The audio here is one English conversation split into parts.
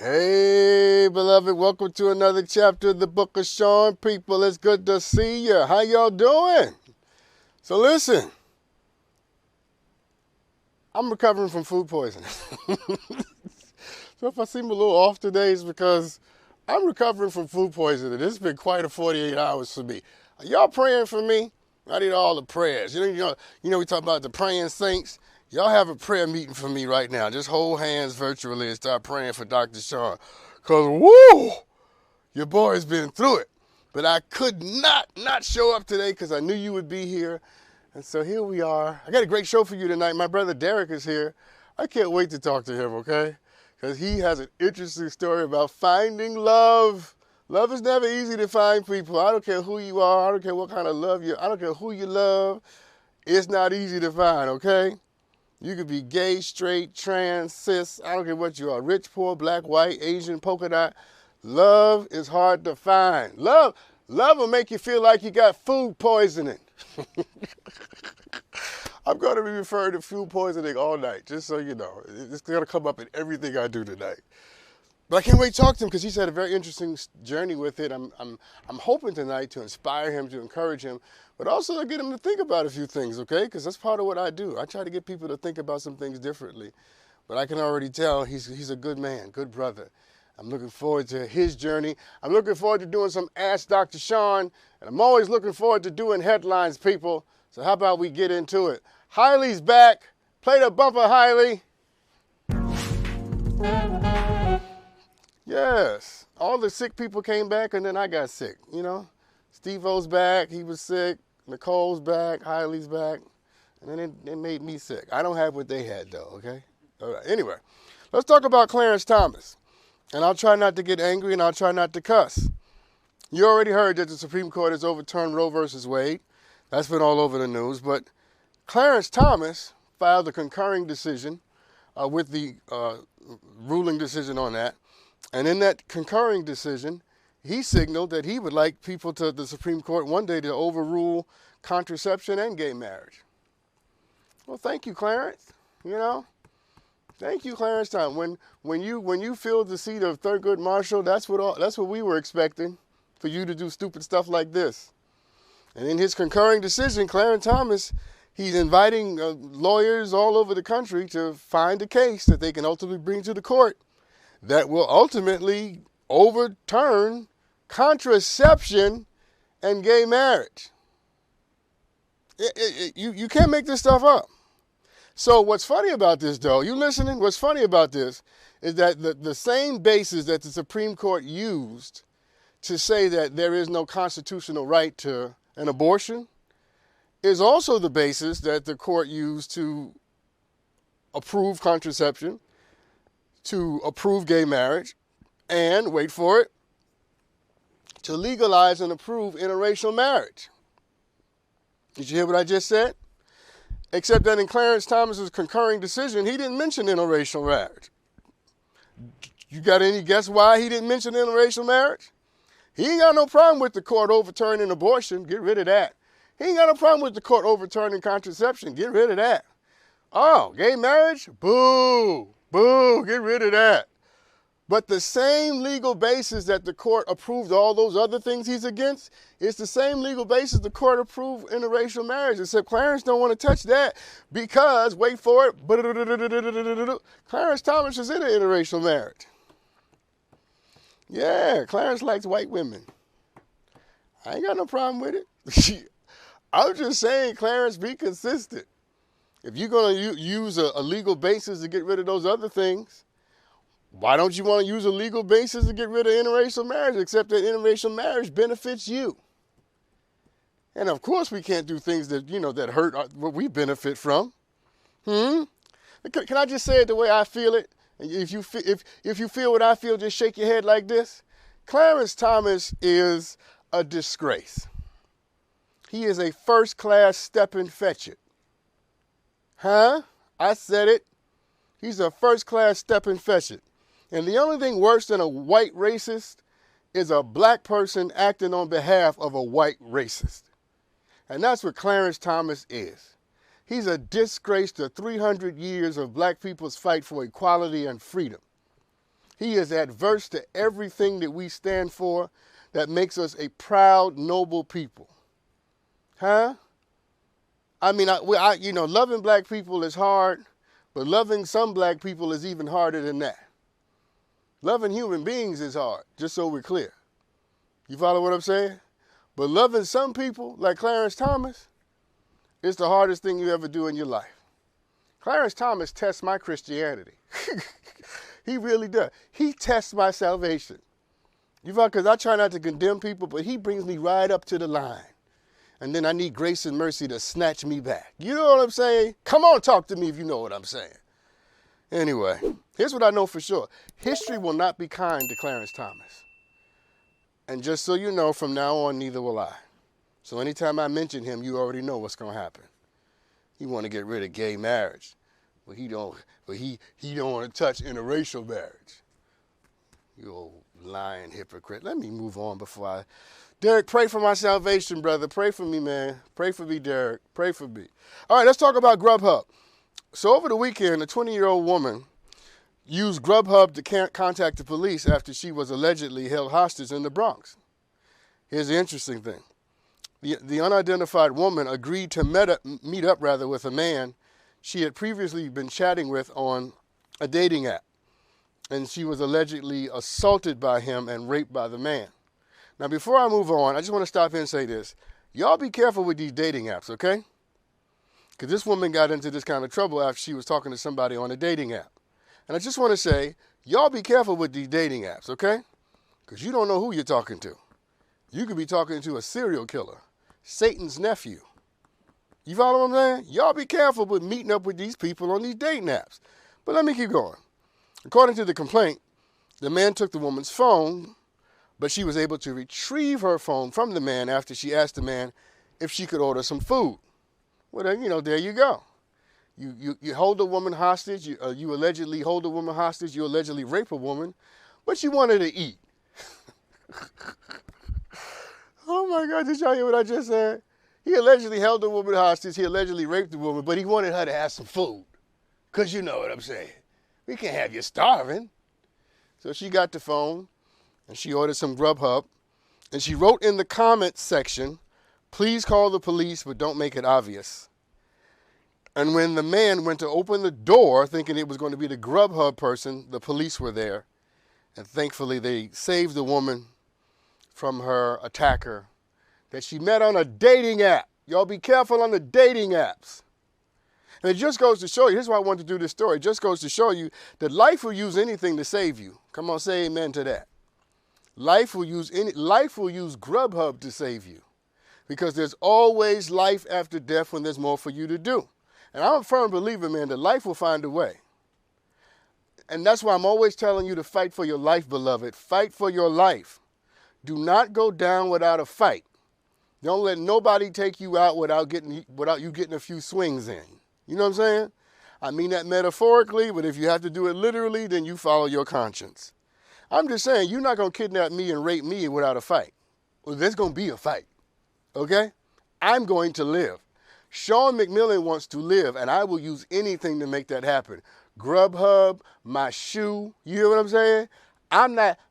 Hey, beloved, welcome to another chapter of the book of Sean. People, it's good to see you. How y'all doing? So listen, I'm recovering from food poisoning. So if I seem a little off today, it's because I'm recovering from food poisoning. It's been quite a 48 hours for me. Are y'all praying for me? I need all the prayers. We talk about the praying saints. Y'all have a prayer meeting for me right now. Just hold hands virtually and start praying for Dr. Sean. Because, woo, your boy's been through it. But I could not show up today because I knew you would be here. And so here we are. I got a great show for you tonight. My brother Derek is here. I can't wait to talk to him, okay? Because he has an interesting story about finding love. Love is never easy to find, people. I don't care who you are. I don't care what kind of love I don't care who you love. It's not easy to find, okay? You could be gay, straight, trans, cis. I don't care what you are. Rich, poor, black, white, Asian, polka dot. Love is hard to find. Love will make you feel like you got food poisoning. I'm going to be referring to food poisoning all night, just so you know. It's going to come up in everything I do tonight. But I can't wait to talk to him because he's had a very interesting journey with it. I'm hoping tonight to inspire him, to encourage him, but also to get him to think about a few things, okay? Because that's part of what I do. I try to get people to think about some things differently. But I can already tell he's a good man, good brother. I'm looking forward to his journey. I'm looking forward to doing some Ask Dr. Sean, and I'm always looking forward to doing headlines, people. So how about we get into it? Hiley's back. Play the bumper, Hiley. Yes, all the sick people came back, and then I got sick, you know. Steve-O's back, he was sick. Nicole's back, Hiley's back, and then it made me sick. I don't have what they had, though, okay? All right, anyway, let's talk about Clarence Thomas, and I'll try not to get angry, and I'll try not to cuss. You already heard that the Supreme Court has overturned Roe versus Wade. That's been all over the news, but Clarence Thomas filed a concurring decision with the ruling decision on that. And in that concurring decision, he signaled that he would like the Supreme Court one day to overrule contraception and gay marriage. Well, thank you, Clarence. You know, thank you, Clarence Thomas. When you filled the seat of Thurgood Marshall, that's what we were expecting, for you to do stupid stuff like this. And in his concurring decision, Clarence Thomas, he's inviting lawyers all over the country to find a case that they can ultimately bring to the court that will ultimately overturn contraception and gay marriage. You can't make this stuff up. So what's funny about this, though, you listening? What's funny about this is that the same basis that the Supreme Court used to say that there is no constitutional right to an abortion is also the basis that the court used to approve contraception, to approve gay marriage, and, wait for it, to legalize and approve interracial marriage. Did you hear what I just said? Except that in Clarence Thomas's concurring decision, he didn't mention interracial marriage. You got any guess why he didn't mention interracial marriage? He ain't got no problem with the court overturning abortion. Get rid of that. He ain't got no problem with the court overturning contraception. Get rid of that. Oh, gay marriage? Boo. Boo, get rid of that. But the same legal basis that the court approved all those other things he's against, it's the same legal basis the court approved interracial marriage, except Clarence don't want to touch that because, wait for it, Clarence Thomas is in an interracial marriage. Yeah, Clarence likes white women. I ain't got no problem with it. I'm just saying, Clarence, be consistent. If you're going to use a legal basis to get rid of those other things, why don't you want to use a legal basis to get rid of interracial marriage, except that interracial marriage benefits you? And of course we can't do things that, that hurt what we benefit from. Can I just say it the way I feel it? If you feel what I feel, just shake your head like this. Clarence Thomas is a disgrace. He is a first-class steppin' fetch-it. Huh? I said it. He's a first-class steppin' fetch-it. And the only thing worse than a white racist is a black person acting on behalf of a white racist. And that's what Clarence Thomas is. He's a disgrace to 300 years of black people's fight for equality and freedom. He is adverse to everything that we stand for that makes us a proud, noble people. Huh? I mean, loving black people is hard, but loving some black people is even harder than that. Loving human beings is hard, just so we're clear. You follow what I'm saying? But loving some people, like Clarence Thomas, is the hardest thing you ever do in your life. Clarence Thomas tests my Christianity. He really does. He tests my salvation. You follow? Because I try not to condemn people, but he brings me right up to the line. And then I need grace and mercy to snatch me back. You know what I'm saying? Come on, talk to me if you know what I'm saying. Anyway, here's what I know for sure. History will not be kind to Clarence Thomas. And just so you know, from now on, neither will I. So anytime I mention him, you already know what's going to happen. He want to get rid of gay marriage, but he don't want to touch interracial marriage. You old lying hypocrite. Let me move on before Derek, pray for my salvation, brother. Pray for me, man. Pray for me, Derek. Pray for me. All right, let's talk about Grubhub. So over the weekend, a 20-year-old woman used Grubhub to contact the police after she was allegedly held hostage in the Bronx. Here's the interesting thing. The unidentified woman agreed to meet up with a man she had previously been chatting with on a dating app. And she was allegedly assaulted by him and raped by the man. Now, before I move on, I just want to stop here and say this. Y'all be careful with these dating apps, okay? Because this woman got into this kind of trouble after she was talking to somebody on a dating app. And I just want to say, y'all be careful with these dating apps, okay? Because you don't know who you're talking to. You could be talking to a serial killer, Satan's nephew. You follow what I'm saying? Y'all be careful with meeting up with these people on these dating apps. But let me keep going. According to the complaint, the man took the woman's phone, but she was able to retrieve her phone from the man after she asked the man if she could order some food. Well, then, there you go. You hold a woman hostage. You allegedly hold a woman hostage. You allegedly rape a woman, but you want her to eat. Oh, my God. Did y'all hear what I just said? He allegedly held a woman hostage. He allegedly raped a woman, but he wanted her to have some food. Because you know what I'm saying. We can't have you starving. So she got the phone, and she ordered some Grubhub, and she wrote in the comments section, "Please call the police, but don't make it obvious." And when the man went to open the door, thinking it was going to be the Grubhub person, the police were there. And thankfully, they saved the woman from her attacker that she met on a dating app. Y'all be careful on the dating apps. And it just goes to show you, here's why I wanted to do this story. It just goes to show you that life will use anything to save you. Come on, say amen to that. Life will use Grubhub to save you. Because there's always life after death when there's more for you to do. And I'm a firm believer, man, that life will find a way. And that's why I'm always telling you to fight for your life, beloved. Fight for your life. Do not go down without a fight. Don't let nobody take you out without you getting a few swings in. You know what I'm saying? I mean that metaphorically, but if you have to do it literally, then you follow your conscience. I'm just saying, you're not going to kidnap me and rape me without a fight. Well, there's going to be a fight. Okay? I'm going to live. Sean McMillan wants to live, and I will use anything to make that happen. Grubhub, my shoe, you hear what I'm saying?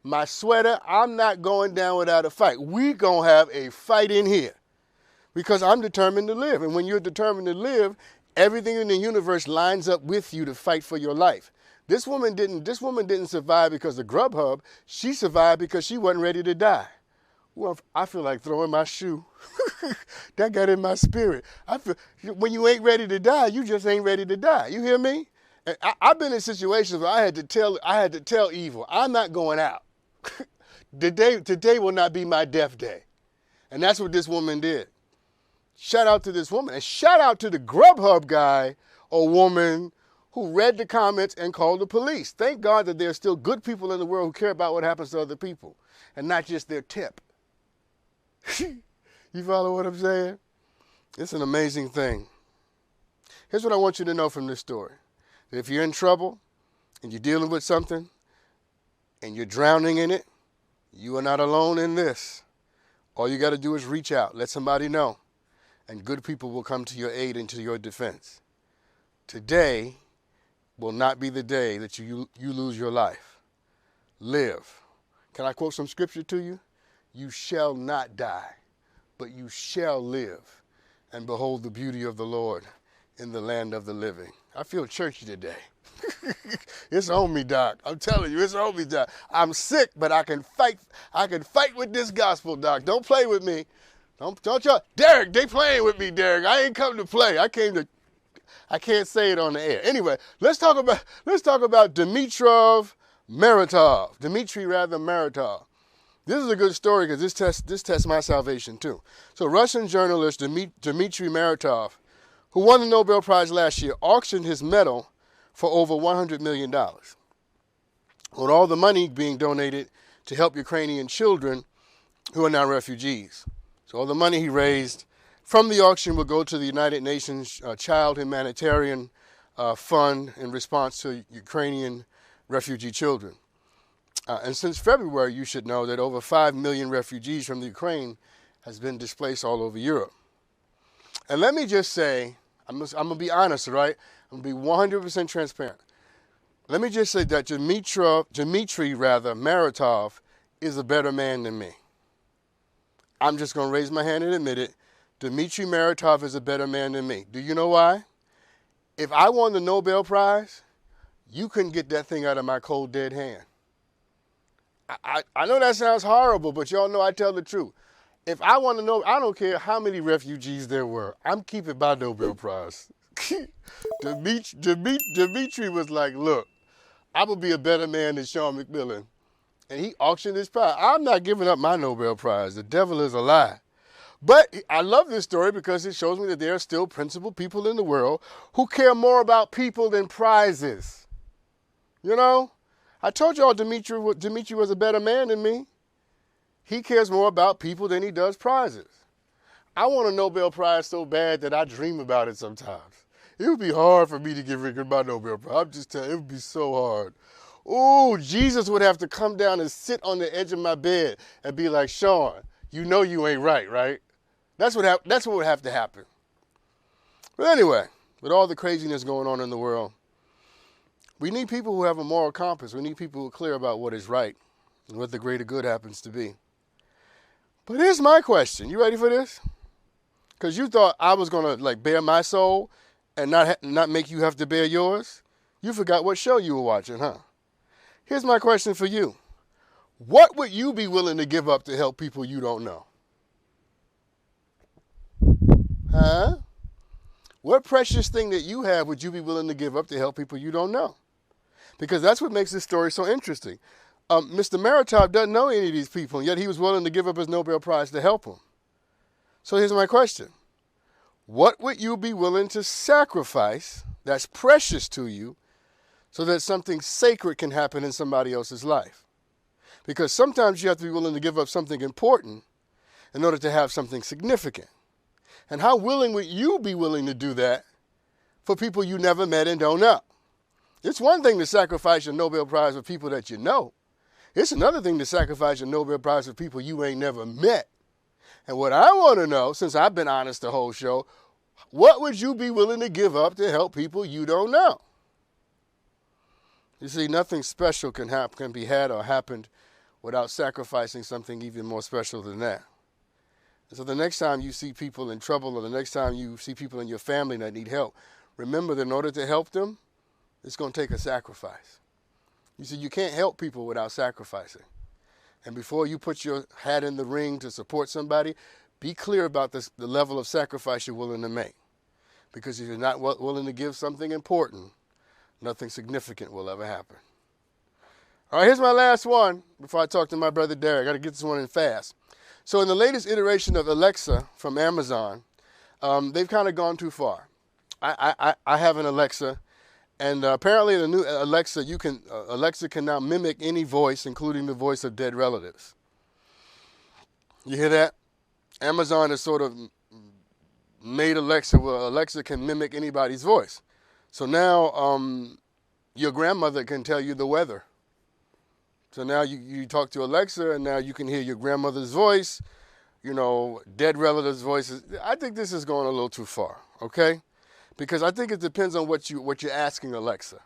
My sweater, I'm not going down without a fight. We going to have a fight in here because I'm determined to live. And when you're determined to live, everything in the universe lines up with you to fight for your life. This woman didn't survive because of Grubhub. She survived because she wasn't ready to die. Well, I feel like throwing my shoe. That got in my spirit. When you ain't ready to die, you just ain't ready to die. You hear me? And I've been in situations where I had to tell evil, I'm not going out. Today will not be my death day. And that's what this woman did. Shout out to this woman. And shout out to the Grubhub guy or woman who read the comments and called the police. Thank God that there are still good people in the world who care about what happens to other people and not just their tip. You follow what I'm saying? It's an amazing thing. Here's what I want you to know from this story. If you're in trouble and you're dealing with something and you're drowning in it, you are not alone in this. All you got to do is reach out, let somebody know, and good people will come to your aid and to your defense. Today will not be the day that you lose your life. live. Can I quote some scripture to you? You shall not die, but you shall live and behold the beauty of the Lord in the land of the living. I feel churchy today. It's on me, Doc. I'm telling you, it's on me, Doc. I'm sick, but I can fight. I can fight with this gospel, Doc. Don't play with me. Don't y'all. Derek, they playing with me, Derek. I ain't come to play. I can't say it on the air. Anyway, let's talk about Dmitry Maritov. This is a good story because this tests my salvation too. So Russian journalist Dmitry Maritov, who won the Nobel Prize last year, auctioned his medal for over $100 million, with all the money being donated to help Ukrainian children who are now refugees. So all the money he raised from the auction will go to the United Nations Child Humanitarian Fund in response to Ukrainian refugee children. And since February, you should know that over 5 million refugees from the Ukraine has been displaced all over Europe. And let me just say, I'm going to be honest, right? I'm going to be 100% transparent. Let me just say that Dmitry Maritov is a better man than me. I'm just going to raise my hand and admit it. Dmitry Maritov is a better man than me. Do you know why? If I won the Nobel Prize, you couldn't get that thing out of my cold, dead hand. I know that sounds horrible, but y'all know I tell the truth. If I want to know, I don't care how many refugees there were. I'm keeping my Nobel Prize. Dmitry was like, look, I'm going to be a better man than Sean McMillan. And he auctioned his prize. I'm not giving up my Nobel Prize. The devil is a lie. But I love this story because it shows me that there are still principled people in the world who care more about people than prizes. You know? I told y'all Dmitry was a better man than me. He cares more about people than he does prizes. I want a Nobel Prize so bad that I dream about it sometimes. It would be hard for me to get rid of my Nobel Prize. I'm just telling you, it would be so hard. Oh, Jesus would have to come down and sit on the edge of my bed and be like, Sean, you know you ain't right? That's what would have to happen. But anyway, with all the craziness going on in the world, we need people who have a moral compass. We need people who are clear about what is right and what the greater good happens to be. But here's my question. You ready for this? Because you thought I was going to bare my soul and not make you have to bare yours. You forgot what show you were watching, huh? Here's my question for you. What would you be willing to give up to help people you don't know? Huh? What precious thing that you have would you be willing to give up to help people you don't know? Because that's what makes this story so interesting. Mr. Maritov doesn't know any of these people, and yet he was willing to give up his Nobel Prize to help them. So here's my question. What would you be willing to sacrifice that's precious to you so that something sacred can happen in somebody else's life? Because sometimes you have to be willing to give up something important in order to have something significant. And how willing would you be willing to do that for people you never met and don't know? It's one thing to sacrifice your Nobel Prize for people that you know. It's another thing to sacrifice your Nobel Prize for people you ain't never met. And what I want to know, since I've been honest the whole show, what would you be willing to give up to help people you don't know? You see, nothing special can be had or happened without sacrificing something even more special than that. And so the next time you see people in trouble or the next time you see people in your family that need help, remember that in order to help them, it's going to take a sacrifice. You see, you can't help people without sacrificing. And before you put your hat in the ring to support somebody, be clear about the level of sacrifice you're willing to make. Because if you're not willing to give something important, nothing significant will ever happen. All right, here's my last one before I talk to my brother Derek. I got to get this one in fast. So in the latest iteration of Alexa from Amazon, they've kind of gone too far. I have an Alexa, and apparently the new Alexa, Alexa can now mimic any voice, including the voice of dead relatives. You hear that? Amazon has sort of made Alexa where Alexa can mimic anybody's voice. So now your grandmother can tell you the weather. So now you talk to Alexa, and now you can hear your grandmother's voice, dead relatives' voices. I think this is going a little too far, okay? Because I think it depends on what you're asking Alexa.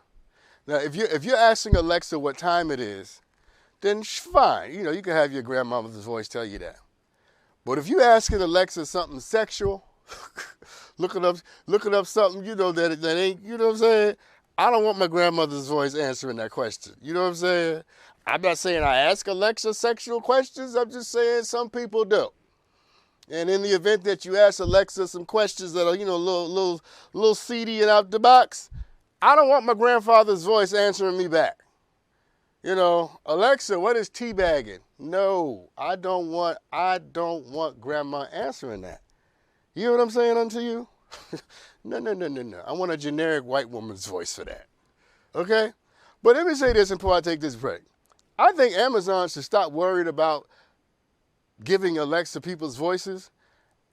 Now, if you're asking Alexa what time it is, then fine. You know, you can have your grandmother's voice tell you that. But if you asking Alexa something sexual, looking up something, you know, that ain't, you know what I'm saying? I don't want my grandmother's voice answering that question. You know what I'm saying? I'm not saying I ask Alexa sexual questions. I'm just saying some people do. And in the event that you ask Alexa some questions that are, you know, little seedy and out the box, I don't want my grandfather's voice answering me back. You know, Alexa, what is teabagging? No, I don't want grandma answering that. You know what I'm saying unto you? No. I want a generic white woman's voice for that. Okay? But let me say this before I take this break. I think Amazon should stop worried about giving Alexa people's voices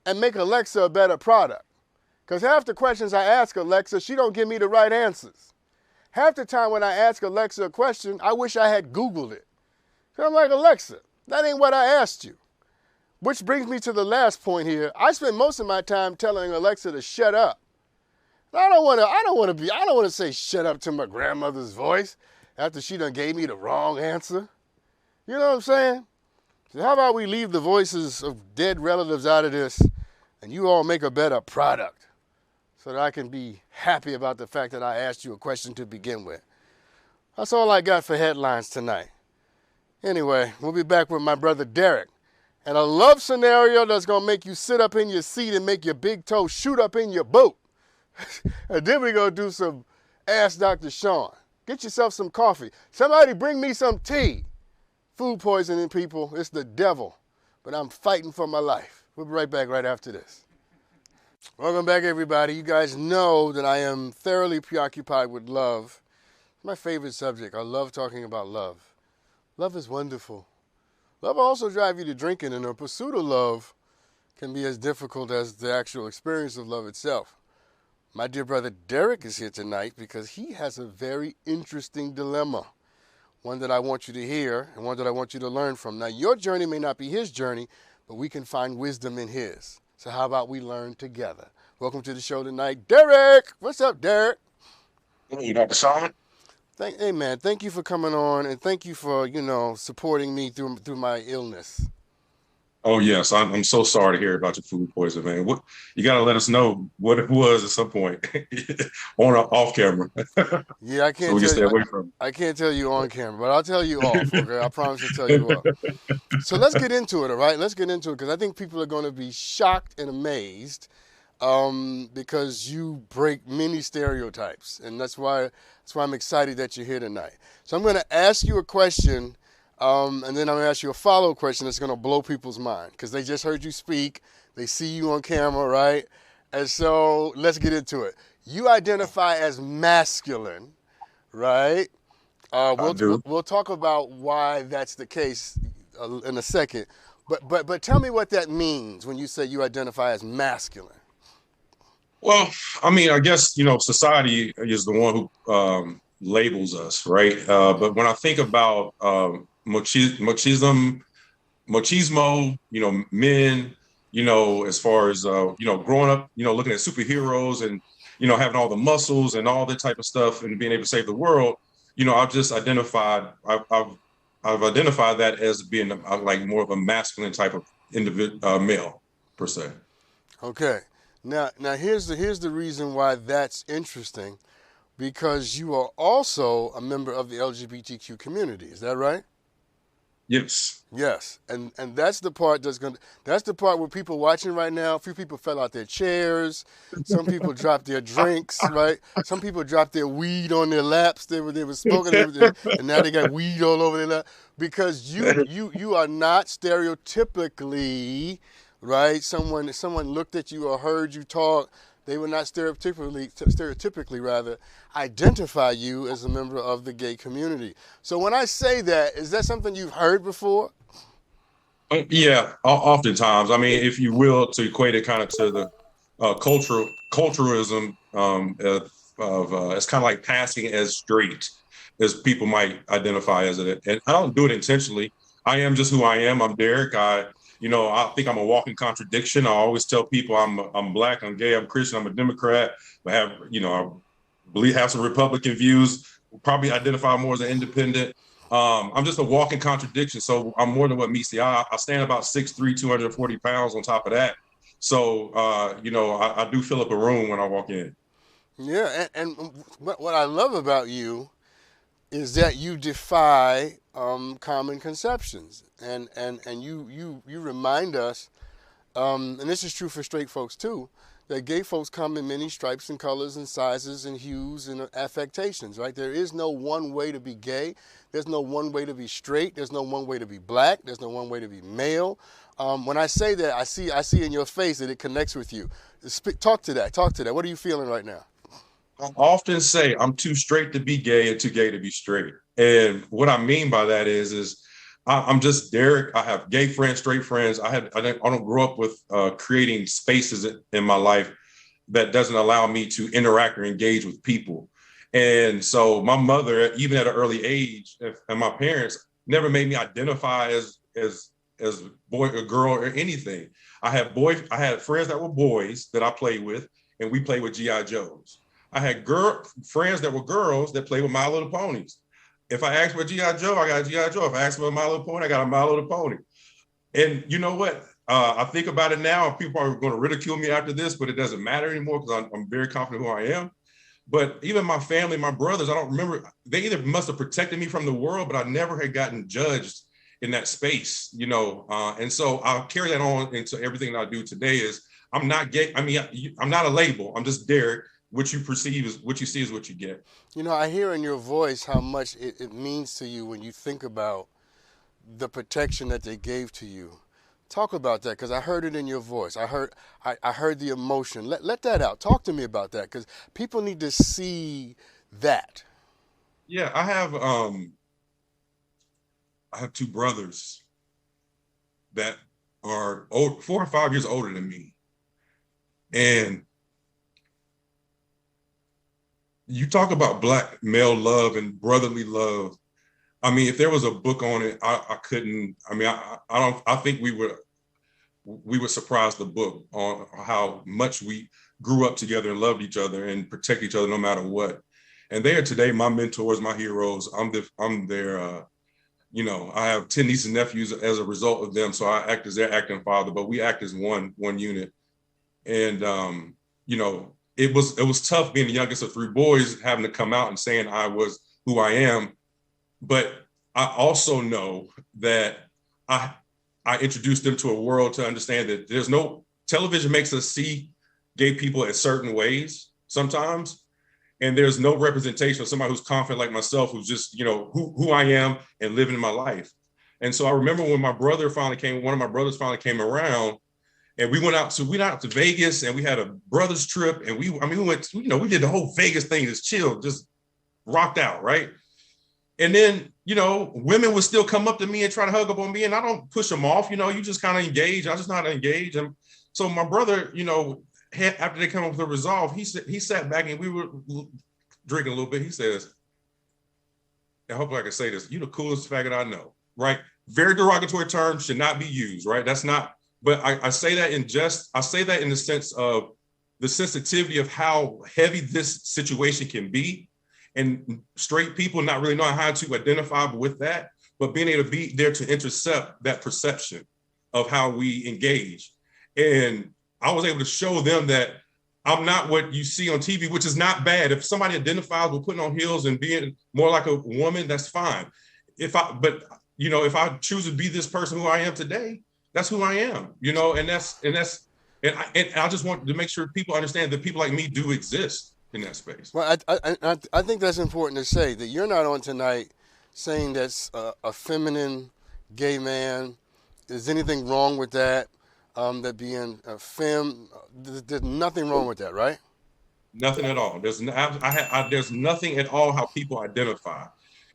and make Alexa a better product. Because half the questions I ask Alexa, she don't give me the right answers. Half the time when I ask Alexa a question, I wish I had Googled it. So I'm like, Alexa, that ain't what I asked you. Which brings me to the last point here. I spend most of my time telling Alexa to shut up. I don't want to say shut up to my grandmother's voice after she done gave me the wrong answer. You know what I'm saying? So how about we leave the voices of dead relatives out of this and you all make a better product so that I can be happy about the fact that I asked you a question to begin with. That's all I got for headlines tonight. Anyway, we'll be back with my brother Derek and a love scenario that's going to make you sit up in your seat and make your big toe shoot up in your boot. And then we're going to do some Ask Dr. Sean. Get yourself some coffee. Somebody bring me some tea. Food poisoning, people, it's the devil. But I'm fighting for my life. We'll be right back right after this. Welcome back, everybody. You guys know that I am thoroughly preoccupied with love. My favorite subject. I love talking about love. Love is wonderful. Love will also drive you to drinking, and the pursuit of love can be as difficult as the actual experience of love itself. My dear brother Derek is here tonight because he has a very interesting dilemma. One that I want you to hear and one that I want you to learn from. Now, your journey may not be his journey, but we can find wisdom in his. So how about we learn together? Welcome to the show tonight, Derek. What's up, Derek? Hey, Dr. Solomon. Hey, man, thank you for coming on, and thank you for, supporting me through my illness. Oh, yes. I'm so sorry to hear about your food poisoning, man. What you got to let us know what it was at some point on or off camera. Yeah, I So can't we can tell stay you. away from I can't tell you on camera, but I'll tell you off. Okay, I promise to tell you off. it. So let's get into it, all right? Let's get into it because I think people are going to be shocked and amazed because you break many stereotypes, and that's why I'm excited that you're here tonight. So I'm going to ask you a question, and then I'm going to ask you a follow-up question that's going to blow people's mind because they just heard you speak, they see you on camera, right? And so let's get into it. You identify as masculine, right? I do. We'll talk about why that's the case in a second, but tell me what that means when you say you identify as masculine. Well, I mean, I guess, society is the one who labels us, right? But when I think about machismo, men, as far as, growing up, looking at superheroes and, having all the muscles and all that type of stuff and being able to save the world, I've identified that as being like more of a masculine type of individual, male per se. Okay. Now here's the reason why that's interesting, because you are also a member of the LGBTQ community. Is that right? Yes. Yes, and that's the part that's the part where people watching right now, a few people fell out their chairs, some people dropped their drinks, right? Some people dropped their weed on their laps. They were smoking, and now they got weed all over their lap because you are not stereotypically, right? Someone looked at you or heard you talk. They would not stereotypically rather identify you as a member of the gay community. So when I say that, is that something you've heard before? Yeah, oftentimes. I mean, if you will, to equate it kind of to the culturalism it's kind of like passing as straight as people might identify as it. And I don't do it intentionally. I am just who I am. I'm Derek. I think I'm a walking contradiction. I always tell people I'm black, I'm gay, I'm Christian, I'm a Democrat. I have some Republican views. Probably identify more as an independent. I'm just a walking contradiction. So I'm more than what meets the eye. I stand about 6'3", 240 pounds on top of that. So, I do fill up a room when I walk in. Yeah, and what I love about you is that you defy common conceptions, and you remind us, and this is true for straight folks too, that gay folks come in many stripes and colors and sizes and hues and affectations, right? There is no one way to be gay. There's no one way to be straight. There's no one way to be black. There's no one way to be male. When I say that, I see in your face that it connects with you. Talk to that. Talk to that. What are you feeling right now? I often say I'm too straight to be gay and too gay to be straight. And what I mean by that is I'm just Derek. I have gay friends, straight friends. I don't grow up with creating spaces in my life that doesn't allow me to interact or engage with people. And so my mother, even at an early age, and my parents never made me identify as boy or girl or anything. I had friends that were boys that I played with, and we played with GI Joes. I had friends that were girls that played with My Little Ponies. If I asked for GI Joe, I got a GI Joe. If I asked for a My Little Pony, I got a My Little Pony. And you know what? I think about it now. People are going to ridicule me after this, but it doesn't matter anymore because I'm very confident who I am. But even my family, my brothers, I don't remember. They either must have protected me from the world, but I never had gotten judged in that space, and so I'll carry that on into everything that I do today. Is I'm not gay. I mean, I'm not a label. I'm just Derek. What you perceive is what you see is what you get. I hear in your voice how much it means to you when you think about the protection that they gave to you. Talk about that, because I heard it in your voice. I heard the emotion. Let that out. Talk to me about that, because people need to see that. Yeah, I have two brothers that are 4 or 5 years older than me, and you talk about Black male love and brotherly love. I mean, if there was a book on it, I couldn't. I mean, I don't. I think we would surprise the book on how much we grew up together and loved each other and protect each other no matter what. And they are today my mentors, my heroes. I'm their. I have 10 nieces and nephews as a result of them. So I act as their acting father, but we act as one unit. And it was tough being the youngest of 3 boys, having to come out and saying I was who I am. But I also know that I introduced them to a world to understand that there's no television makes us see gay people in certain ways sometimes. And there's no representation of somebody who's confident like myself, who's just, who I am and living my life. And so I remember when one of my brothers finally came around, and we went out to Vegas, and we had a brothers trip, and we went, we did the whole Vegas thing, just chilled, just rocked out, right? And then, women would still come up to me and try to hug up on me, and I don't push them off, you just kind of engage. I just not engage. And so my brother, after they come up with a resolve, he sat back and we were drinking a little bit. He says, I hope I can say this, you're the coolest faggot I know, right? Very derogatory term, should not be used, right? That's not, but I say that in the sense of the sensitivity of how heavy this situation can be, and straight people not really knowing how to identify with that, but being able to be there to intercept that perception of how we engage. And I was able to show them that I'm not what you see on TV, which is not bad. If somebody identifies with putting on heels and being more like a woman, that's fine. If I choose to be this person who I am today, that's who I am, and I just want to make sure people understand that people like me do exist in that space. Well, I think that's important to say, that you're not on tonight saying that's a feminine gay man. Is anything wrong with that? That being a femme, there's nothing wrong with that, right? Nothing at all. There's nothing at all how people identify.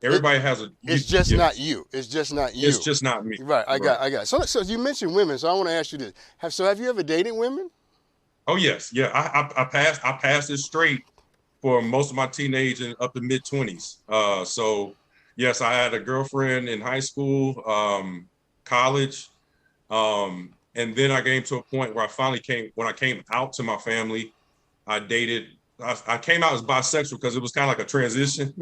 Everybody has a. It's just not you. It's just not you. It's just not me. Right. I got. So you mentioned women, so I want to ask you this: Have you ever dated women? Oh yes, yeah. I passed it straight for most of my teenage and up to mid 20s. So yes, I had a girlfriend in high school, college. And then I came to a point where when I came out to my family, I dated I came out as bisexual because it was kind of like a transition.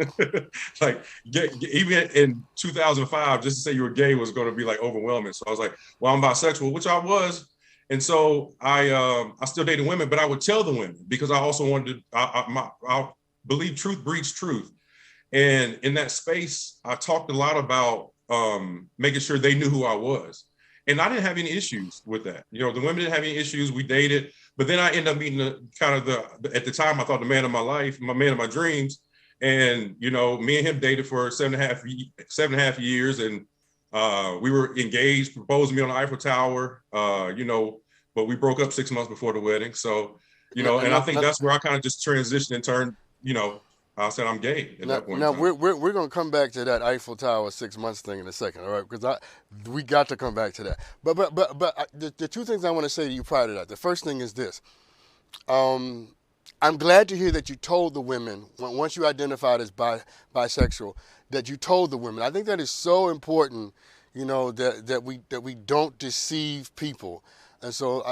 Like even in 2005, just to say you were gay was going to be like overwhelming. So I was like, well, I'm bisexual, which I was. And so I still dated women, but I would tell the women because I also wanted to, I believe truth breeds truth. And in that space, I talked a lot about making sure they knew who I was. And I didn't have any issues with that. You know, the women didn't have any issues. We dated, but then I ended up meeting at the time, I thought the man of my life, my man of my dreams. And, you know, me and him dated for 7.5 years. And we were engaged, proposed to me on the Eiffel Tower, you know, but we broke up 6 months before the wedding. So, you know, and I think that's where I kind of just transitioned and turned, you know, I said I'm gay at that point. Now we're gonna come back to that Eiffel Tower 6 months thing in a second, all right? Because we got to come back to that. But the two things I want to say to you prior to that. The first thing is this. I'm glad to hear that you told the women once you identified as bisexual that you told the women. I think that is so important. You know that we don't deceive people, and so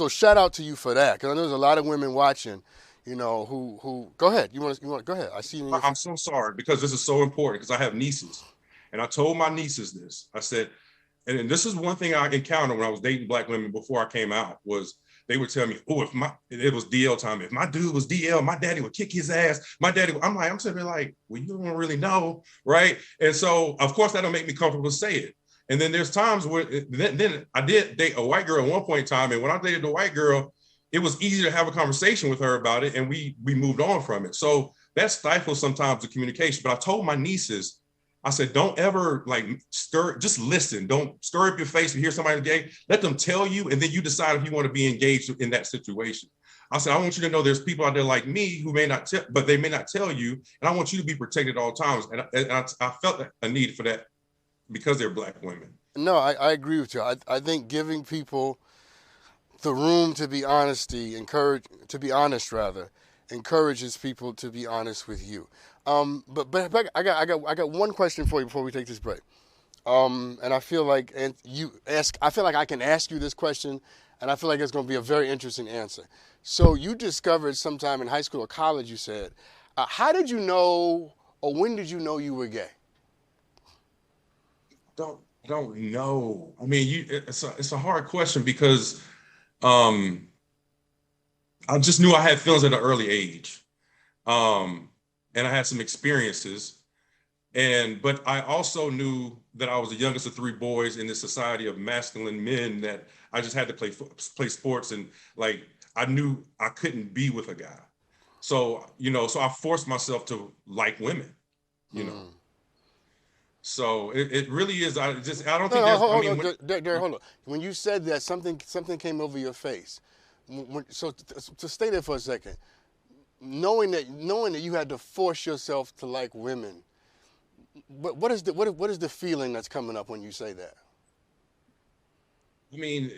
shout out to you for that. Because I know there's a lot of women watching. You know, who go ahead. You want go ahead. I see you. I'm so sorry because this is so important because I have nieces. And I told my nieces this. I said, and this is one thing I encountered when I was dating black women before I came out was they would tell me, oh, it was DL time. If my dude was DL, my daddy would kick his ass. I'm sitting like, well, you don't really know, right? And so, of course, that don't make me comfortable to say it. And then there's times where then I did date a white girl at one point in time. And when I dated the white girl, it was easy to have a conversation with her about it, and we moved on from it. So that stifles sometimes the communication. But I told my nieces, I said, don't ever like just listen. Don't stir up your face if you hear somebody gay. Let them tell you, and then you decide if you want to be engaged in that situation. I said, I want you to know there's people out there like me who may not but they may not tell you, and I want you to be protected at all times. And I felt a need for that because they're black women. No, I agree with you. I think giving people the room to be honest encourages people to be honest with you. But I got one question for you before we take this break. And I feel like I can ask you this question, and I feel like it's going to be a very interesting answer. So you discovered sometime in high school or college, you said, how did you know, or when did you know you were gay? Don't know. I mean, it's a hard question because I just knew I had feelings at an early age. And I had some experiences. But I also knew that I was the youngest of three boys in this society of masculine men that I just had to play sports. And like, I knew I couldn't be with a guy. So, you know, so I forced myself to like women, you know. So it really is. I don't think Derek, hold on. When you said that, something came over your face. So to stay there for a second, knowing that you had to force yourself to like women, what is the feeling that's coming up when you say that? I mean,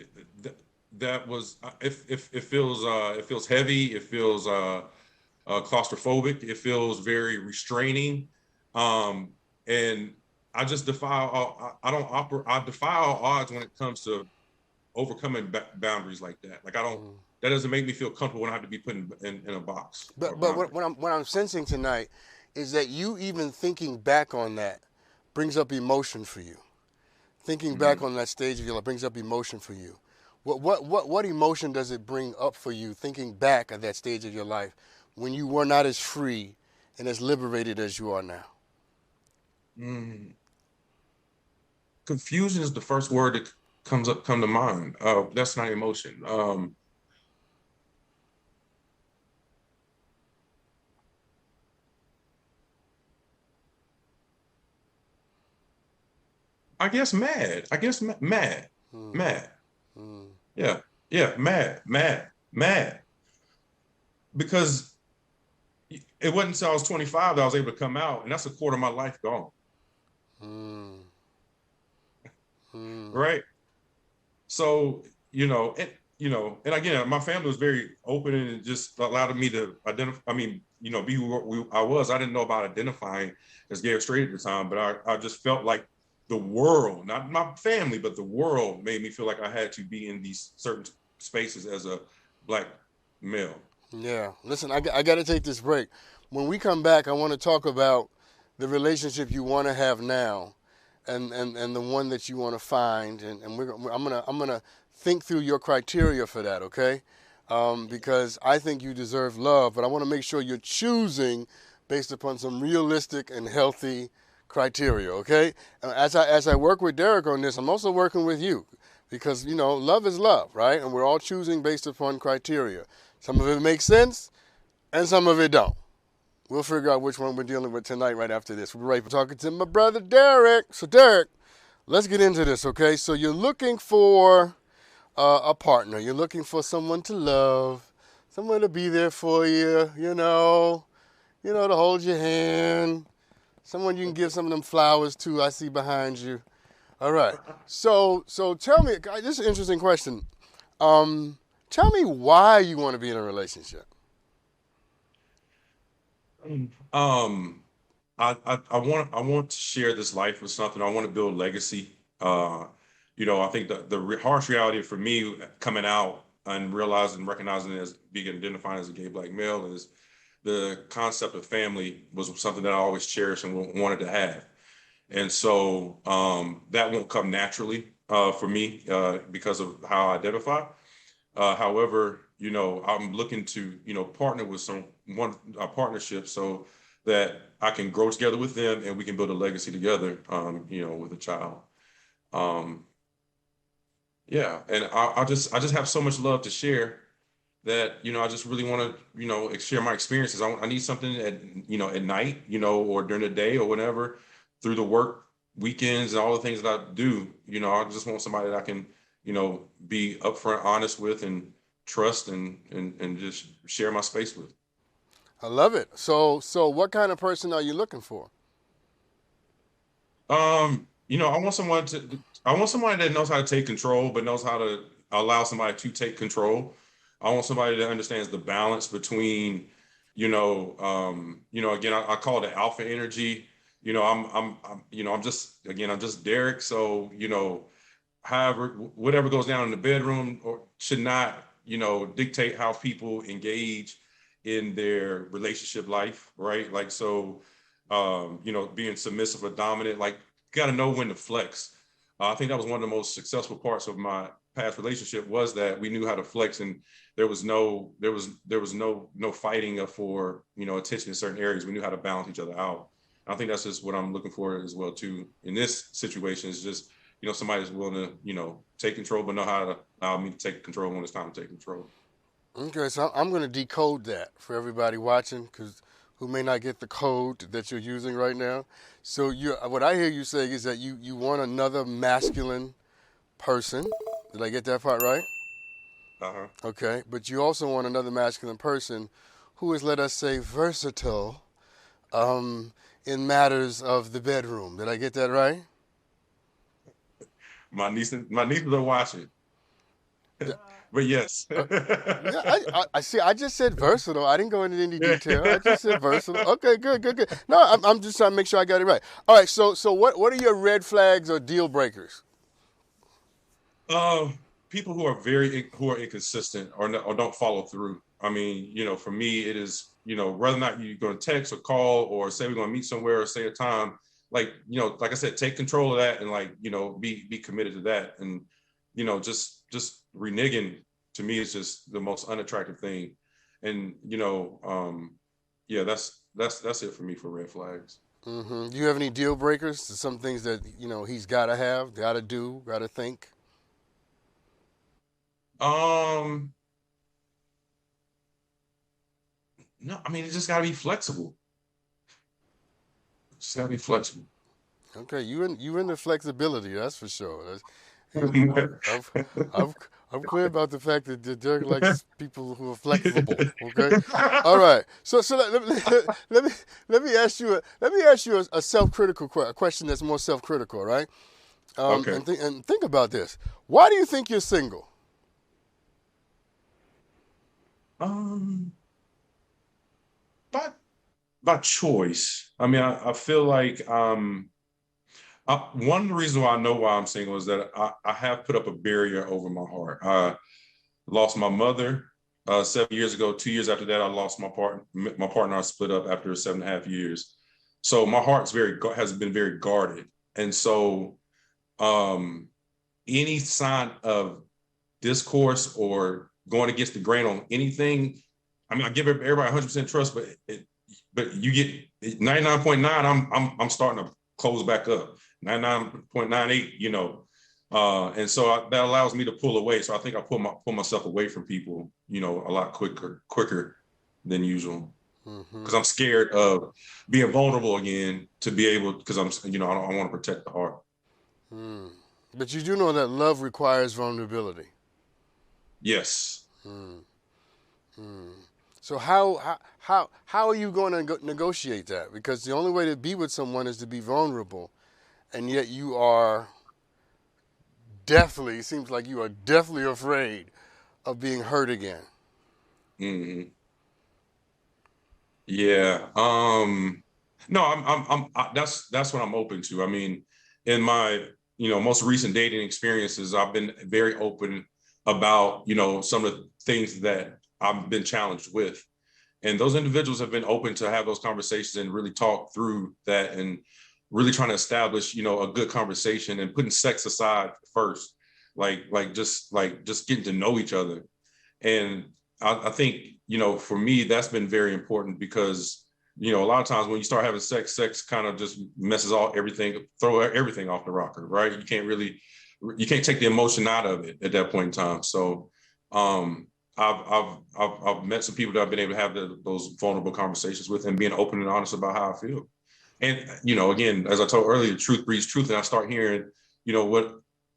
that was it feels heavy. It feels claustrophobic. It feels very restraining, and I just defy all. I defy all odds when it comes to overcoming boundaries like that. Like that doesn't make me feel comfortable when I have to be put in a box. But what I'm sensing tonight is that you even thinking back on that brings up emotion for you. Thinking back on that stage of your life brings up emotion for you. What emotion does it bring up for you thinking back at that stage of your life when you were not as free and as liberated as you are now? Confusion is the first word that come to mind. That's not emotion. I guess mad. Mad. Yeah, mad. Because it wasn't until I was 25 that I was able to come out, and that's a quarter of my life gone. Right. So, and again, my family was very open and just allowed me to identify. I mean, be who I was. I didn't know about identifying as gay or straight at the time, but I just felt like the world, not my family, but the world made me feel like I had to be in these certain spaces as a black male. Yeah. Listen, I got to take this break. When we come back, I want to talk about the relationship you want to have now, and the one that you want to find, and I'm gonna think through your criteria for that, okay? Because I think you deserve love, but I want to make sure you're choosing based upon some realistic and healthy criteria, okay? As I work with Derek on this, I'm also working with you because love is love, right? And we're all choosing based upon criteria. Some of it makes sense, and some of it don't. We'll figure out which one we're dealing with tonight right after this. We'll be right talking to my brother Derek. So Derek, let's get into this, okay? So you're looking for a partner. You're looking for someone to love, someone to be there for you, to hold your hand, someone you can give some of them flowers to. I see behind you. All right. So tell me, this is an interesting question. Tell me why you want to be in a relationship. Um, I want to share this life with something. I want to build legacy. I think the harsh reality for me coming out and realizing, recognizing as being identified as a gay black male is the concept of family was something that I always cherished and wanted to have. And so that won't come naturally for me because of how I identify. However, I'm looking to, partner with a partnership so that I can grow together with them and we can build a legacy together, with a child. Um, yeah, and I just have so much love to share that, I just really want to, share my experiences. I need something at night, or during the day or whatever, through the work weekends and all the things that I do. I just want somebody that I can, be upfront, honest with, and trust and just share my space with. I love it. So what kind of person are you looking for? I want somebody that knows how to take control, but knows how to allow somebody to take control. I want somebody that understands the balance between, again, I call it alpha energy. I'm just Derek. So, however, whatever goes down in the bedroom or should not, dictate how people engage in their relationship life, right? Like, so, being submissive or dominant, like, got to know when to flex. I think that was one of the most successful parts of my past relationship was that we knew how to flex, and there was no fighting for attention in certain areas. We knew how to balance each other out. I think that's just what I'm looking for as well too in this situation. Is just somebody that's willing to take control, but know how to allow me to take control when it's time to take control. Okay, so I'm going to decode that for everybody watching, because who may not get the code that you're using right now. So what I hear you saying is that you want another masculine person. Did I get that part right? Uh-huh. Okay, but you also want another masculine person who is, let us say, versatile um, in matters of the bedroom. Did I get that right? My nieces are watching, but yes. Yeah, I see. I just said versatile. I didn't go into any detail. I just said versatile. Okay, good, good, good. No, I'm just trying to make sure I got it right. All right. So what are your red flags or deal breakers? People who are inconsistent or don't follow through. I mean, for me, it is whether or not you're going to text or call or say we're going to meet somewhere or say a time. Like like I said, take control of that and be committed to that. And just reneging to me is just the most unattractive thing. And yeah, that's it for me for red flags. Do you have any deal breakers? Some things that he's got to have, got to do, got to think. Um, no, I mean, it just got to be flexible. Just got to be flexible. Okay, you in the flexibility, that's for sure. I've, I've, I'm clear about the fact that Derek likes people who are flexible. Okay, all right. So let me ask you a self-critical question that's more self-critical, right? Okay. And think about this. Why do you think you're single? Um, by by choice. I mean, I feel like one reason why I know why I'm single is that I have put up a barrier over my heart. I lost my mother 7 years ago. 2 years after that, I lost my partner. My partner, I split up after 7.5 years. So my heart's has been very guarded. And so any sign of discourse or going against the grain on anything, I mean, I give everybody 100% trust, but you get 99.9. I'm starting to close back up. 99.98. And so that allows me to pull away. So I think I pull myself away from people, a lot quicker than usual, because I'm scared of being vulnerable again to be able, because I want to protect the heart. But you do know that love requires vulnerability. Yes. So how are you going to negotiate that? Because the only way to be with someone is to be vulnerable, and yet you are definitely, it seems like you are definitely afraid of being hurt again. Mm-hmm. Yeah. No, that's what I'm open to. I mean, in my, most recent dating experiences, I've been very open about, some of the things that I've been challenged with. And those individuals have been open to have those conversations and really talk through that, and really trying to establish, a good conversation, and putting sex aside first, just getting to know each other. And I think, for me, that's been very important, because, a lot of times when you start having sex kind of just messes throw everything off the rocker, right? You can't take the emotion out of it at that point in time. So I've met some people that I've been able to have those vulnerable conversations with, and being open and honest about how I feel. And, again, as I told earlier, truth breeds truth. And I start hearing,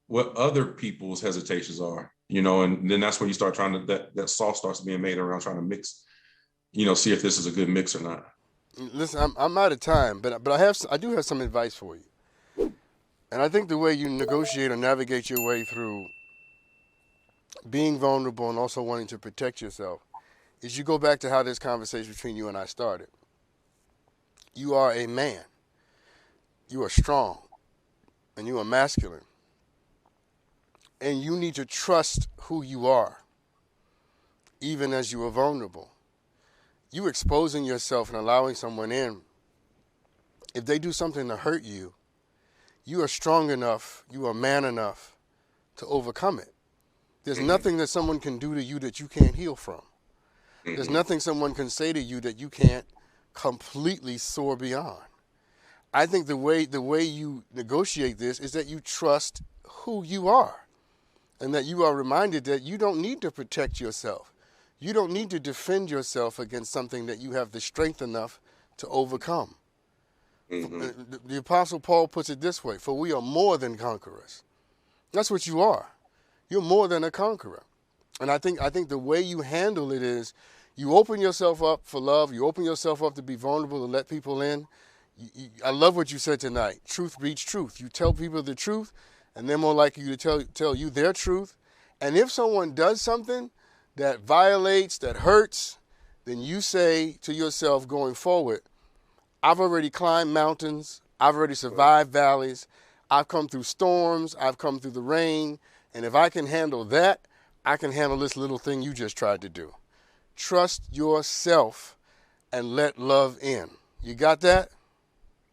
what other people's hesitations are, and then that's when you start trying to, that sauce starts being made around trying to mix, see if this is a good mix or not. Listen, I'm out of time, but I do have some advice for you. And I think the way you negotiate or navigate your way through being vulnerable and also wanting to protect yourself is you go back to how this conversation between you and I started. You are a man. You are strong. And you are masculine. And you need to trust who you are, even as you are vulnerable. You exposing yourself and allowing someone in, if they do something to hurt you, you are strong enough, you are man enough to overcome it. There's nothing that someone can do to you that you can't heal from. There's nothing someone can say to you that you can't completely soar beyond. I think the way you negotiate this is that you trust who you are, and that you are reminded that you don't need to protect yourself. You don't need to defend yourself against something that you have the strength enough to overcome. The Apostle Paul puts it this way: for we are more than conquerors. That's what you are. You're more than a conqueror. And I think the way you handle it is you open yourself up for love. You open yourself up to be vulnerable, to let people in. I love what you said tonight. Truth breeds truth. You tell people the truth, and they're more likely to tell you their truth. And if someone does something that violates, that hurts, then you say to yourself going forward, I've already climbed mountains. I've already survived valleys. I've come through storms. I've come through the rain. And if I can handle that, I can handle this little thing you just tried to do. Trust yourself and let love in. You got that?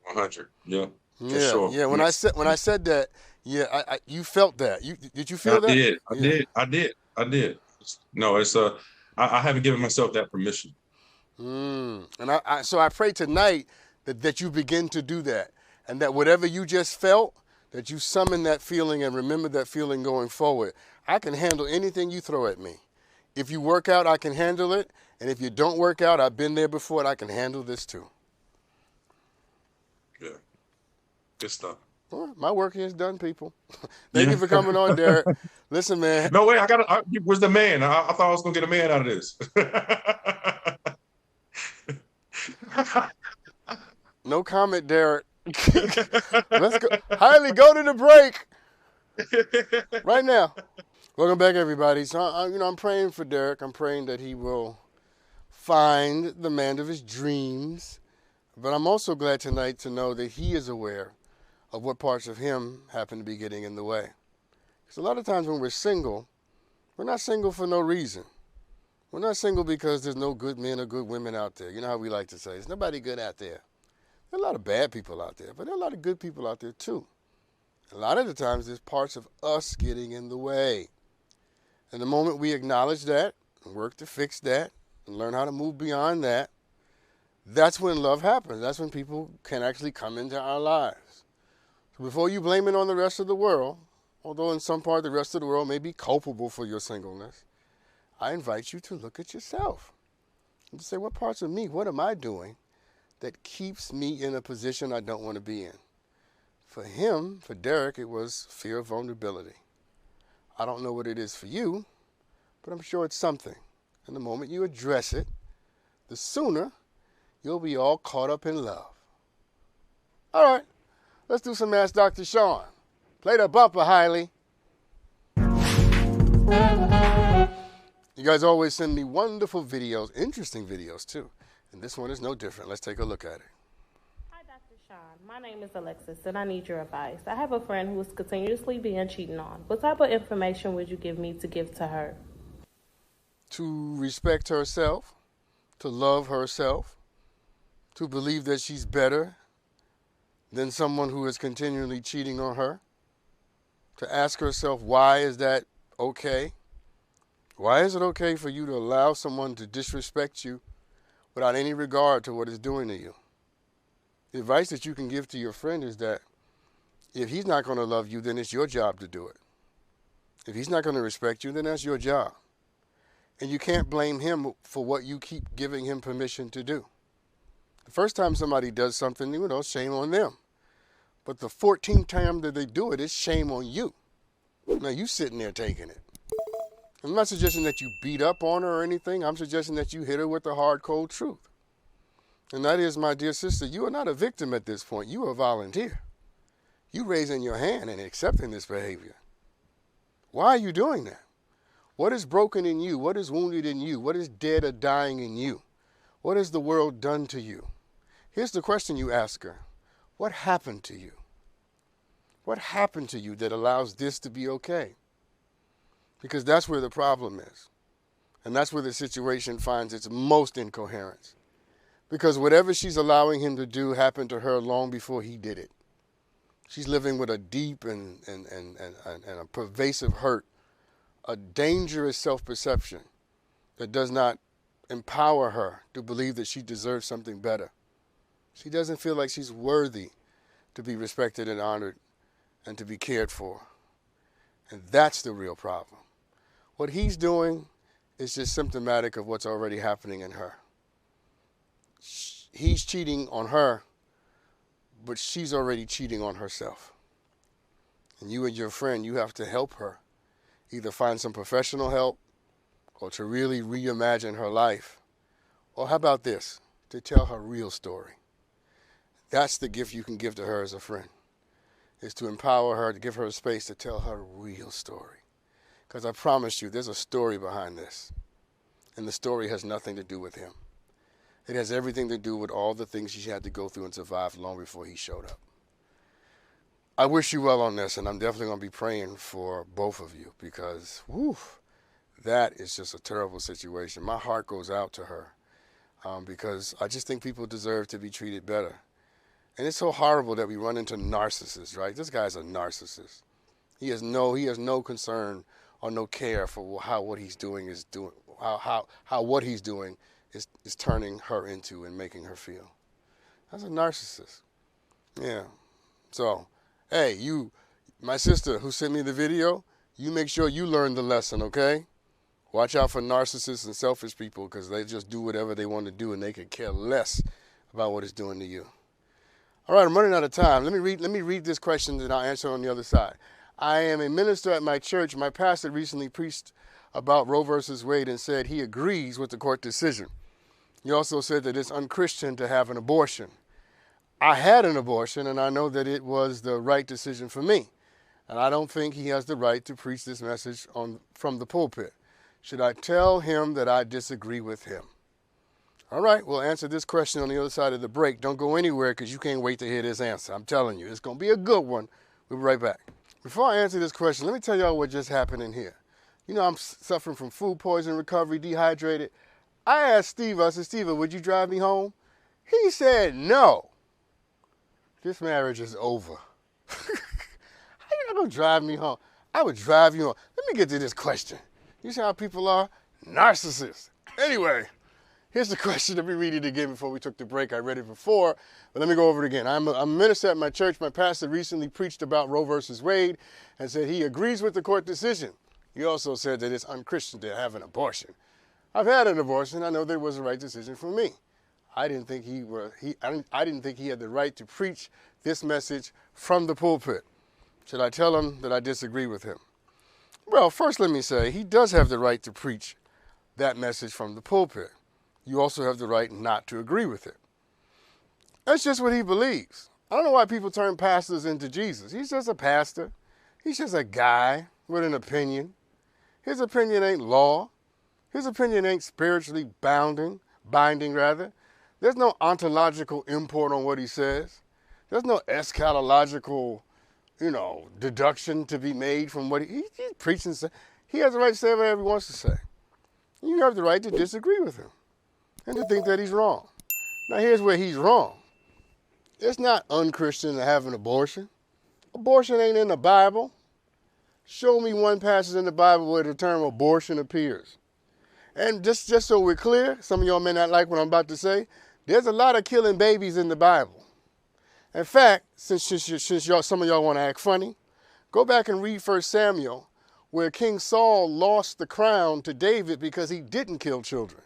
100. Yeah. Yeah. Sure. Yeah. When I said that, yeah, you felt that. Did you feel that? I did. No, it's I haven't given myself that permission. And so I pray tonight that you begin to do that, and that whatever you just felt, that you summon that feeling and remember that feeling going forward. I can handle anything you throw at me. If you work out, I can handle it. And if you don't work out, I've been there before, and I can handle this too. Yeah. Good stuff. All right, my work here is done, people. Thank you for coming on, Derek. Listen, man. No, wait, where's the man? I thought I was going to get a man out of this. No comment, Derek. Let's go. Highly go to the break right now. Welcome back, everybody. So, I'm praying for Derek. I'm praying that he will find the man of his dreams. But I'm also glad tonight to know that he is aware of what parts of him happen to be getting in the way. Because a lot of times when we're single, we're not single for no reason. We're not single because there's no good men or good women out there. You know how we like to say, there's nobody good out there. There are a lot of bad people out there, but there are a lot of good people out there too. A lot of the times there's parts of us getting in the way. And the moment we acknowledge that and work to fix that and learn how to move beyond that, that's when love happens. That's when people can actually come into our lives. So before you blame it on the rest of the world, although in some part the rest of the world may be culpable for your singleness, I invite you to look at yourself and to say, what parts of me, what am I doing that keeps me in a position I don't want to be in? For him, for Derek, it was fear of vulnerability. I don't know what it is for you, but I'm sure it's something. And the moment you address it, the sooner you'll be all caught up in love. All right, let's do some Ask Dr. Sean. Play the bumper, Hiley. You guys always send me wonderful videos, interesting videos too. And this one is no different. Let's take a look at it. Hi, Dr. Sean. My name is Alexis, and I need your advice. I have a friend who is continuously being cheated on. What type of information would you give me to give to her? To respect herself, to love herself, to believe that she's better than someone who is continually cheating on her, to ask herself, why is that okay? Why is it okay for you to allow someone to disrespect you without any regard to what it's doing to you? The advice that you can give to your friend is that if he's not going to love you, then it's your job to do it. If he's not going to respect you, then that's your job. And you can't blame him for what you keep giving him permission to do. The first time somebody does something, shame on them. But the 14th time that they do it, it's shame on you. Now, you sitting there taking it. I'm not suggesting that you beat up on her or anything. I'm suggesting that you hit her with the hard, cold truth. And that is, my dear sister, you are not a victim at this point. You are a volunteer. You raising your hand and accepting this behavior. Why are you doing that? What is broken in you? What is wounded in you? What is dead or dying in you? What has the world done to you? Here's the question you ask her. What happened to you? What happened to you that allows this to be okay? Because that's where the problem is. And that's where the situation finds its most incoherence. Because whatever she's allowing him to do happened to her long before he did it. She's living with a deep and a pervasive hurt, a dangerous self-perception that does not empower her to believe that she deserves something better. She doesn't feel like she's worthy to be respected and honored and to be cared for. And that's the real problem. What he's doing is just symptomatic of what's already happening in her. He's cheating on her, but she's already cheating on herself. And you and your friend, you have to help her. Either find some professional help or to really reimagine her life. Or how about this? To tell her real story. That's the gift you can give to her as a friend. Is to empower her, to give her a space to tell her real story. Because I promise you, there's a story behind this. And the story has nothing to do with him. It has everything to do with all the things she had to go through and survive long before he showed up. I wish you well on this, and I'm definitely going to be praying for both of you because, that is just a terrible situation. My heart goes out to her because I just think people deserve to be treated better. And it's so horrible that we run into narcissists, right? This guy's a narcissist. He has no concern or no care for how what he's doing is turning her into and making her feel. That's a narcissist. Yeah. So, hey, you, my sister who sent me the video, you make sure you learn the lesson, okay? Watch out for narcissists and selfish people because they just do whatever they want to do and they could care less about what it's doing to you. All right, I'm running out of time. Let me read this question and I'll answer on the other side. I am a minister at my church. My pastor recently preached about Roe versus Wade and said he agrees with the court decision. He also said that it's unchristian to have an abortion. I had an abortion and I know that it was the right decision for me. And I don't think he has the right to preach this message from the pulpit. Should I tell him that I disagree with him? All right, we'll answer this question on the other side of the break. Don't go anywhere because you can't wait to hear this answer. I'm telling you, it's going to be a good one. We'll be right back. Before I answer this question, let me tell y'all what just happened in here. You know, I'm suffering from food poisoning, recovery, dehydrated. I asked Steve, I said, Steve, would you drive me home? He said, no. This marriage is over. How you not going to drive me home? I would drive you home. Let me get to this question. You see how people are? Narcissists. Anyway, here's the question that we read it again before we took the break. I read it before, but let me go over it again. I'm a minister at my church. My pastor recently preached about Roe versus Wade and said he agrees with the court decision. He also said that it's unchristian to have an abortion. I've had an abortion. I know that it was the right decision for me. I didn't think I didn't think he had the right to preach this message from the pulpit. Should I tell him that I disagree with him? Well, first let me say he does have the right to preach that message from the pulpit. You also have the right not to agree with it. That's just what he believes. I don't know why people turn pastors into Jesus. He's just a pastor. He's just a guy with an opinion. His opinion ain't law. His opinion ain't spiritually binding. There's no ontological import on what he says. There's no eschatological, deduction to be made from what he's preaching. He has the right to say whatever he wants to say. You have the right to disagree with him and to think that he's wrong. Now, here's where he's wrong. It's not unchristian to have an abortion. Abortion ain't in the Bible. Show me one passage in the Bible where the term abortion appears. And just so we're clear, some of y'all may not like what I'm about to say, there's a lot of killing babies in the Bible. In fact, since some of y'all want to act funny, go back and read 1 Samuel, where King Saul lost the crown to David because he didn't kill children.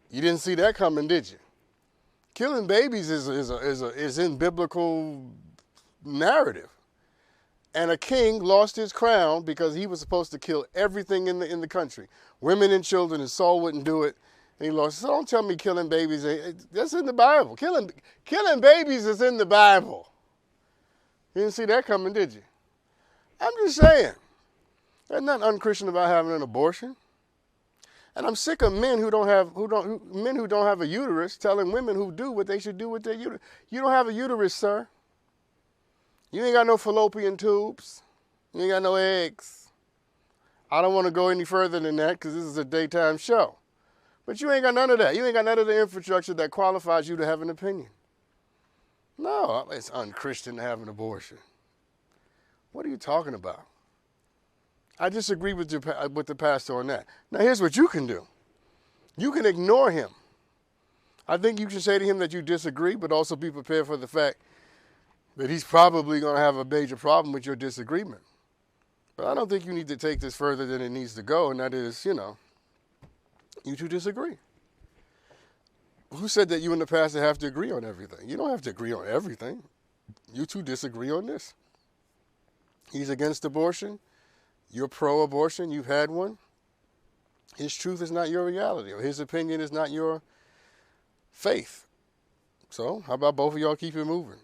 You didn't see that coming, did you? Killing babies is in biblical narrative. And a king lost his crown because he was supposed to kill everything in the country, women and children, and Saul wouldn't do it. And he lost. So don't tell me killing babies. That's in the Bible. Killing babies is in the Bible. You didn't see that coming, did you? I'm just saying. There's nothing unchristian about having an abortion. And I'm sick of men who don't have a uterus telling women who do what they should do with their uterus. You don't have a uterus, sir. You ain't got no fallopian tubes. You ain't got no eggs. I don't want to go any further than that because this is a daytime show. But you ain't got none of that. You ain't got none of the infrastructure that qualifies you to have an opinion. No, it's unchristian to have an abortion. What are you talking about? I disagree with the pastor on that. Now, here's what you can do. You can ignore him. I think you can say to him that you disagree, but also be prepared for the fact that he's probably going to have a major problem with your disagreement. But I don't think you need to take this further than it needs to go, and that is, you two disagree. Who said that you and the pastor have to agree on everything? You don't have to agree on everything. You two disagree on this. He's against abortion. You're pro-abortion. You've had one. His truth is not your reality, or his opinion is not your faith. So how about both of y'all keep it moving?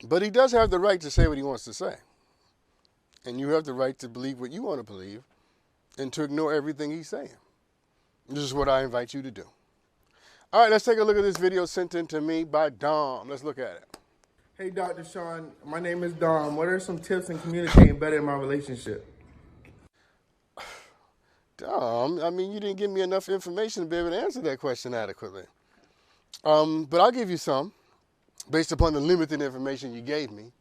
But he does have the right to say what he wants to say. And you have the right to believe what you want to believe and to ignore everything he's saying. This is what I invite you to do. All right, let's take a look at this video sent in to me by Dom. Let's look at it. Hey, Dr. Sean. My name is Dom. What are some tips in communicating better in my relationship? Dom, you didn't give me enough information to be able to answer that question adequately. But I'll give you some based upon the limited information you gave me.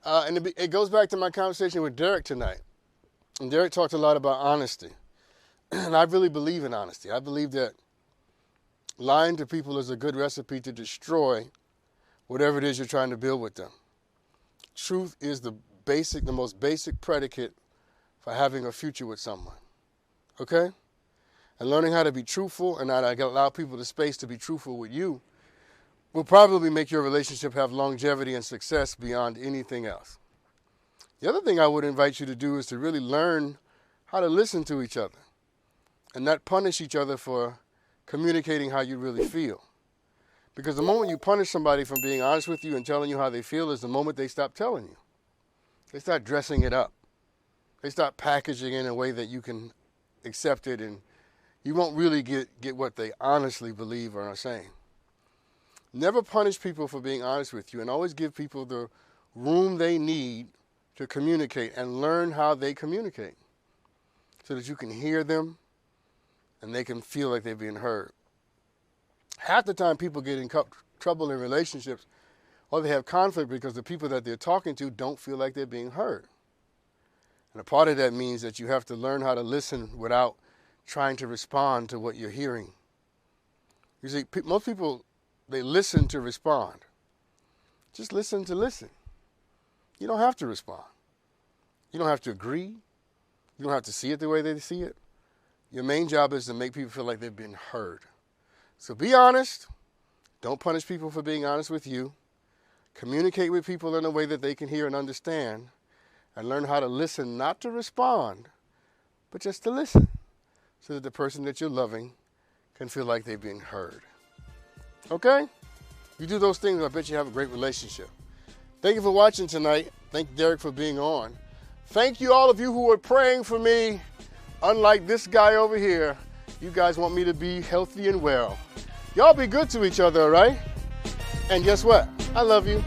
And it goes back to my conversation with Derek tonight. And Derek talked a lot about honesty. And I really believe in honesty. I believe that lying to people is a good recipe to destroy whatever it is you're trying to build with them. Truth is the most basic predicate for having a future with someone. Okay? And learning how to be truthful and not allow people the space to be truthful with you will probably make your relationship have longevity and success beyond anything else. The other thing I would invite you to do is to really learn how to listen to each other and not punish each other for communicating how you really feel. Because the moment you punish somebody from being honest with you and telling you how they feel is the moment they stop telling you. They start dressing it up. They start packaging it in a way that you can accept it and you won't really get what they honestly believe or are saying. Never punish people for being honest with you, and always give people the room they need to communicate and learn how they communicate so that you can hear them and they can feel like they're being heard. Half the time people get in trouble in relationships or they have conflict because the people that they're talking to don't feel like they're being heard. And a part of that means that you have to learn how to listen without trying to respond to what you're hearing. You see, most people, they listen to respond. Just listen to listen. You don't have to respond. You don't have to agree. You don't have to see it the way they see it. Your main job is to make people feel like they've been heard. So be honest. Don't punish people for being honest with you. Communicate with people in a way that they can hear and understand. And learn how to listen, not to respond, but just to listen, so that the person that you're loving can feel like they're being heard. Okay? You do those things, I bet you have a great relationship. Thank you for watching tonight. Thank Derek for being on. Thank you, all of you who are praying for me. Unlike this guy over here, you guys want me to be healthy and well. Y'all be good to each other, all right? And guess what? I love you.